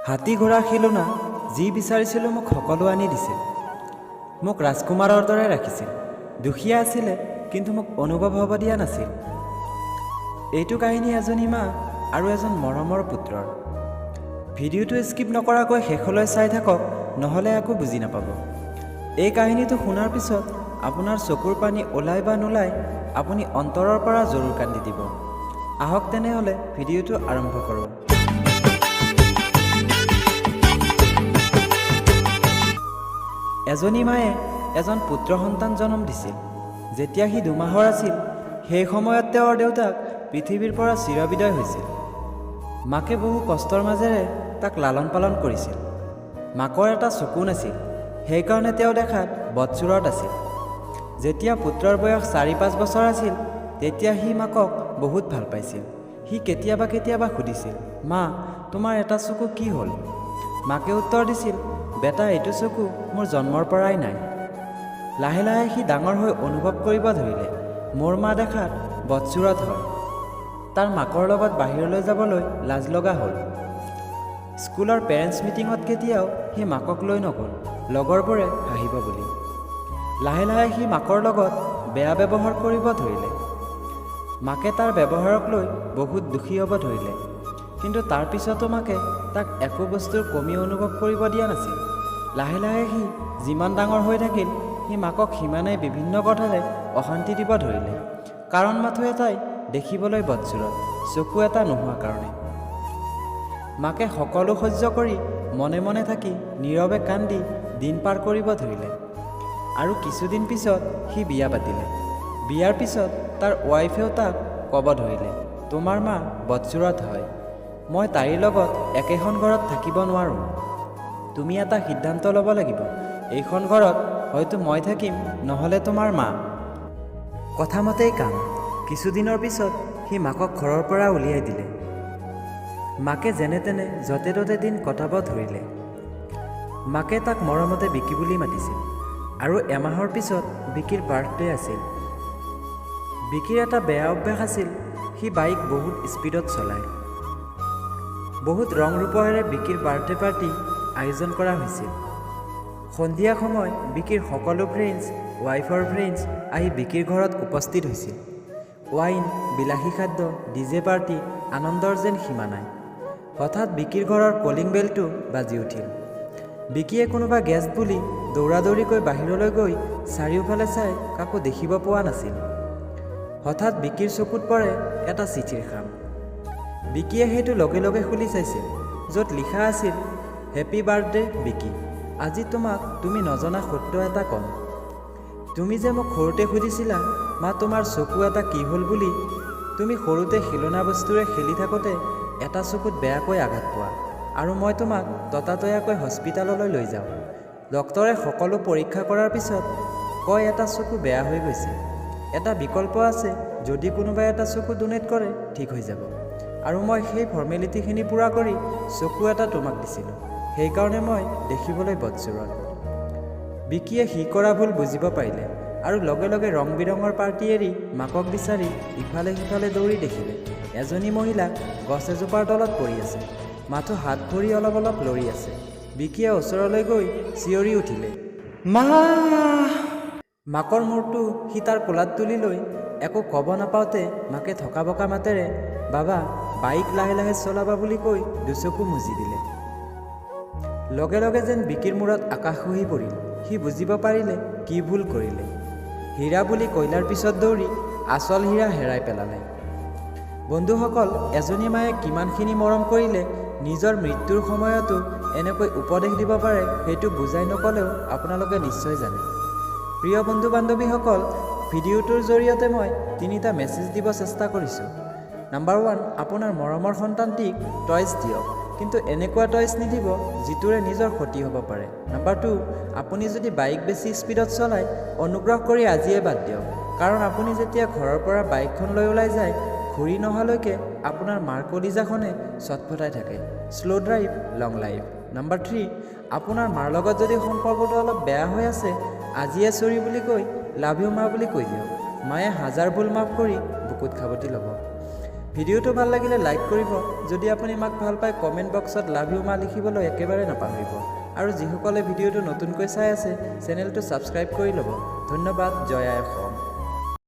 হাতী ঘোঁৰাৰ খিলোনা যি বিচাৰিছিলোঁ মোক সকলো আনি দিছিল। মোক ৰাজকুমাৰৰ দৰে ৰাখিছিল। দুখীয়া আছিলে কিন্তু মোক অনুভৱ হ'ব দিয়া নাছিল। এইটো কাহিনী এজনী মা আৰু এজন মৰমৰ পুত্ৰৰ। ভিডিঅ'টো স্কিপ নকৰাকৈ শেষলৈ চাই থাকক, নহ'লে একো বুজি নাপাব। এই কাহিনীটো শুনাৰ পিছত আপোনাৰ চকুৰ পানী ওলাই বা নোলাই আপুনি অন্তৰৰ পৰা জৰুৰ কান্দি দিব। আহক তেনেহ'লে ভিডিঅ'টো আৰম্ভ কৰোঁ। এজনী মায়ে এজন পুত্ৰ সন্তান জন্ম দিছিল। যেতিয়া সি 2 মাহৰ আছিল, সেই সময়ত তেওঁৰ দেউতাক পৃথিৱীৰ পৰা চিৰবিদায় হৈছিল। মাকে বহু কষ্টৰ মাজেৰে তাক লালন পালন কৰিছিল। মাকৰ এটা চকু নাছিল, সেইকাৰণে তেওঁ দেখাত বদচুৰত আছিল। যেতিয়া পুত্ৰৰ বয়স 4-5 বছৰ আছিল, তেতিয়া সি মাকক বহুত ভাল পাইছিল। সি কেতিয়াবা কেতিয়াবা সুধিছিল, মা, তোমাৰ এটা চকু কি হ'ল? মাকে উত্তৰ দিছিল, বেটা, এইটো চকু মোৰ জন্মৰ পৰাই নাই। লাহে লাহে সি ডাঙৰ হৈ অনুভৱ কৰিব ধৰিলে, মোৰ মা দেখাত বদচুৰত হয়। তাৰ মাকৰ লগত বাহিৰলৈ যাবলৈ লাজ লগা হ'ল। স্কুলৰ পেৰেণ্টছ মিটিঙত কেতিয়াও সি মাকক লৈ নগ'ল, লগৰবোৰে হাঁহিব বুলি। লাহে লাহে সি মাকৰ লগত বেয়া ব্যৱহাৰ কৰিব ধৰিলে। মাকে তাৰ ব্যৱহাৰক লৈ বহুত দুখী হ'ব ধৰিলে। কিন্তু তাৰ পিছতো মাকে তাক একো বস্তুৰ কমি অনুভৱ কৰিব দিয়া নাছিল। লাহে লাহে সি যিমান ডাঙৰ হৈ থাকিল, সি মাকক সিমানেই বিভিন্ন কথাৰে অশান্তি দিব ধৰিলে। কাৰণ মাথো এটাই, দেখিবলৈ বদচুৰত, চকু এটা নোহোৱা কাৰণে। মাকে সকলো সহ্য কৰি মনে মনে থাকি নীৰৱে কান্দি দিন পাৰ কৰিব ধৰিলে। আৰু কিছুদিন পিছত সি বিয়া পাতিলে। বিয়াৰ পিছত তাৰ ৱাইফেও তাক ক'ব ধৰিলে, তোমাৰ মা বদচুৰত হয়, মই তাইৰ লগত একেখন ঘৰত থাকিব নোৱাৰোঁ। তুমি এটা সিদ্ধান্ত ল'ব লাগিব, এইখন ঘৰত হয়তো মই থাকিম, নহ'লে তোমাৰ মা। কথামতেই কাম। কিছুদিনৰ পিছত সি মাকক ঘৰৰ পৰা উলিয়াই দিলে। মাকে যেনে তেনে য'তে ত'তে দিন কটাব ধৰিলে। মাকে তাক মৰমতে বিকি বুলি মাতিছিল। আৰু এমাহৰ পিছত বিকিৰ বাৰ্থডে আছিল। বিকিৰ এটা বেয়া অভ্যাস আছিল, সি বাইক বহুত স্পীডত চলায়। বহুত ৰং ৰূপেৰে বিকিৰ বাৰ্থডে পাৰ্টি আয়োজন কৰা হৈছিল। সন্ধিয়া সময় বিকিৰ সকলো ফ্ৰেণ্ডছ, ৱাইফৰ ফ্ৰেণ্ডছ আহি বিকিৰ ঘৰত উপস্থিত হৈছিল। ৱাইন, বিলাসী খাদ্য, ডিজে পাৰ্টি, আনন্দৰ যেন সীমা নাই। হঠাৎ বিকিৰ ঘৰৰ কলিং বেলটো বাজি উঠিল। বিকিয়ে কোনোবা গেষ্ট বুলি দৌৰা দৌৰিকৈ বাহিৰলৈ গৈ চাৰিওফালে চাই কাকো দেখিব পোৱা নাছিল। হঠাৎ বিকিৰ চকুত পৰে এটা চিঠিৰ খাম। বিকিয়ে সেইটো লগে লগে খুলি চাইছিল, য'ত লিখা আছিল, হেপী বাৰ্থডে বিকি, আজি তোমাক তুমি নজনা সত্য এটা ক'ম। তুমি যে মোক সৰুতে সুধিছিলা, মা তোমাৰ চকু এটা কি হ'ল বুলি। তুমি সৰুতে খেলনা বস্তুৰে খেলি থাকোঁতে এটা চকুত বেয়াকৈ আঘাত পোৱা, আৰু মই তোমাক ততাতৈয়াকৈ হস্পিটাললৈ লৈ যাওঁ। ডক্তৰে সকলো পৰীক্ষা কৰাৰ পিছত কয় এটা চকু বেয়া হৈ গৈছে। এটা বিকল্প আছে, যদি কোনোবাই এটা চকু ডোনেট কৰে ঠিক হৈ যাব। আৰু মই সেই ফৰ্মেলিটিখিনি পূৰা কৰি চকু এটা তোমাক দিছিলোঁ। সেইকাৰণে মই দেখিবলৈ বদচুৰত। বিকিয়ে সি কৰা ভুল বুজিব পাৰিলে আৰু লগে লগে ৰং বিৰঙৰ পাৰ্টি এৰি মাকক বিচাৰি ইফালে সিফালে দৌৰি দেখিলে এজনী মহিলা গছ এজোপাৰ তলত পৰি আছে। মাথো হাত ভৰি অলপ অলপ লৰি আছে। বিকিয়ে ওচৰলৈ গৈ চিঞৰি উঠিলে, মা! মাকৰ মূৰটো সি তাৰ কোলাত তুলি লৈ একো ক'ব নাপাওঁতে মাকে থকা বকা মাতেৰে, বাবা, বাইক লাহে লাহে চলাবা বুলি কৈ দুচকু মুজি দিলে। লগে লগে যেন বিকিৰ মূৰত আকাশ খহি পৰিল। সি বুজিব পাৰিলে কি ভুল কৰিলে। হীৰা বুলি কয়লাৰ পিছত দৌৰি আচল হীৰা হেৰাই পেলালে। বন্ধুসকল, এজনী মায়ে কিমানখিনি মৰম কৰিলে নিজৰ মৃত্যুৰ সময়তো এনেকৈ উপদেশ দিব পাৰে, সেইটো বুজাই নক'লেও আপোনালোকে নিশ্চয় জানে। প্ৰিয় বন্ধু বান্ধৱীসকল, ভিডিঅ'টোৰ জৰিয়তে মই 3টা মেছেজ দিব চেষ্টা কৰিছোঁ। নাম্বাৰ 1, আপোনাৰ মৰমৰ সন্তানটিক টয়ছ দিয়ক, কিন্তু এনেকুৱা টয়ছ নিদিব যিটোৰে নিজৰ ক্ষতি হ'ব পাৰে। নাম্বাৰ 2, আপুনি যদি বাইক বেছি স্পীডত চলায়, অনুগ্ৰহ কৰি আজিয়ে বাদ দিয়ক। কাৰণ আপুনি যেতিয়া ঘৰৰ পৰা বাইকখন লৈ ওলাই যায়, ঘূৰি নহালৈকে আপোনাৰ মাৰ কলিজাখনে চটফটাই থাকে। শ্ল' ড্ৰাইভ, লং লাইফ। নাম্বাৰ 3, আপোনাৰ মাৰ লগত যদি সম্পৰ্কটো অলপ বেয়া হৈ আছে, আজিয়ে চৰি বুলি কৈ লাভ ইউ মা বুলি কৈ দিয়ক। মায়ে হাজাৰ ভুল মাফ কৰি বুকুত খাবতি ল'ব। ভিডিঅ'টো ভাল লাগিলে লাইক কৰিব। যদি আপুনি মাক ভাল পায় কমেণ্ট বক্সত লাভ ইউ মা লিখিবলৈ একেবাৰে নাপাহৰিব। আৰু যিসকলে ভিডিঅ'টো নতুনকৈ চাই আছে চেনেলটো ছাবস্ক্ৰাইব কৰি ল'ব। ধন্যবাদ। জয় আই অসম।